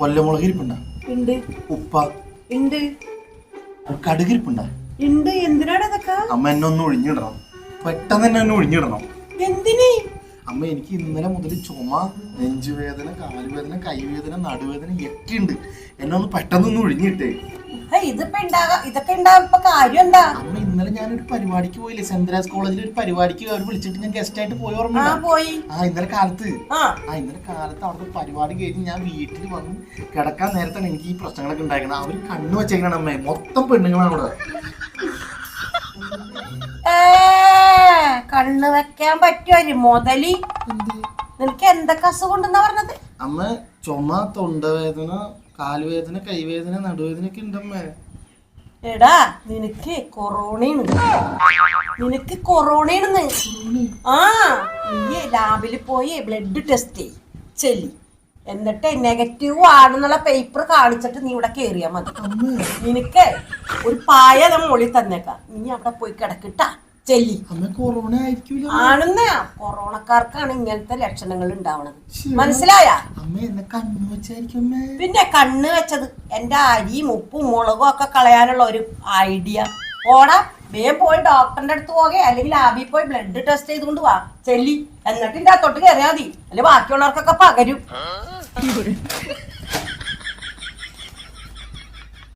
കൊല്ലമുളക് ഇരിപ്പുണ്ട? ഉണ്ട്. ഉപ്പ ഉണ്ട്. കടുക് ഇരിപ്പുണ്ട? ഉണ്ട്. എന്തിനാണ് അതൊക്കെ? അമ്മ എന്നെ ഒന്ന് ഒഴിഞ്ഞിടണം, പെട്ടെന്ന് തന്നെ ഒഴിഞ്ഞിടണം. എന്തിന്? അമ്മ എനിക്ക് ഇന്നലെ മുതൽ ചുമ, നെഞ്ചുവേദന, കാലുവേദന, കൈവേദന, നടുവേദന ഒക്കെ ഉണ്ട്. എന്നെ ഒന്ന് പെട്ടെന്നൊന്ന് ഒഴിഞ്ഞിട്ടേ. ഇതൊക്കെ ഉണ്ടാകുമ്പോ കാര്യം എന്താ? അമ്മ ഇന്നലെ ഞാനൊരു പരിപാടിക്ക് പോയില്ലേ, സെന്റ് തെരേസ് കോളേജിൽ ഒരു പരിപാടിക്ക് അവർ വിളിച്ചിട്ട് ഞാൻ ഗസ്റ്റ് ആയിട്ട് പോയി. ഓർമ്മ? ഇന്നലെ കാലത്ത് അവിടുത്തെ പരിപാടി കഴിഞ്ഞ് ഞാൻ വീട്ടിൽ വന്ന് കിടക്കാൻ നേരത്താണ് എനിക്ക് ഈ പ്രശ്നങ്ങളൊക്കെ ഉണ്ടായിരിക്കണം. അവര് കണ്ണു വെച്ചേക്കണം അമ്മേ, മൊത്തം പെണ്ണുങ്ങളാണ് അവിടെ. കണ്ണ് വെക്കാൻ പറ്റുമോ മുതലി? നിനക്ക് എന്തൊക്കെ അസുഖം ഉണ്ടെന്നാ പറഞ്ഞത്? അമ്മ ചുമ, തൊണ്ടവേദന, കാലുവേദന, കൈവേദന, നടുവേദന ഒക്കെ ഉണ്ടമ്മേ. എടാ നിനക്ക് കൊറോണയാണ്. ആ നീ ലാബിൽ പോയി ബ്ലഡ് ടെസ്റ്റ് ചെല്ലി, എന്നിട്ട് നെഗറ്റീവ് ആണെന്നുള്ള പേപ്പർ കാണിച്ചിട്ട് നീ ഇവിടെ കേറിയാ മതി. നിനക്ക് ഒരു പായ മോളിൽ തന്നേക്കാം, നീ അവിടെ പോയി കിടക്കിട്ടാ ചെല്ലി. കൊറോണ ആണെന്നാ, കൊറോണക്കാർക്കാണ് ഇങ്ങനത്തെ ലക്ഷണങ്ങൾ ഉണ്ടാവണത്, മനസ്സിലായ? പിന്നെ കണ്ണ് വെച്ചത് എന്റെ അരിയും ഉപ്പും മുളകും ഒക്കെ കളയാനുള്ള ഒരു ഐഡിയ. ഓടാ വേഗം പോയി ഡോക്ടറിന്റെ അടുത്ത് പോകെ, അല്ലെങ്കിൽ ലാബിൽ പോയി ബ്ലഡ് ടെസ്റ്റ് ചെയ്തുകൊണ്ട് വാ ചെല്ലി. എന്നിട്ട് ഇതിന്റെ അകത്തോട്ട് കയറിയാൽ മതി, അല്ലെങ്കിൽ ബാക്കിയുള്ളവർക്കൊക്കെ പകരും.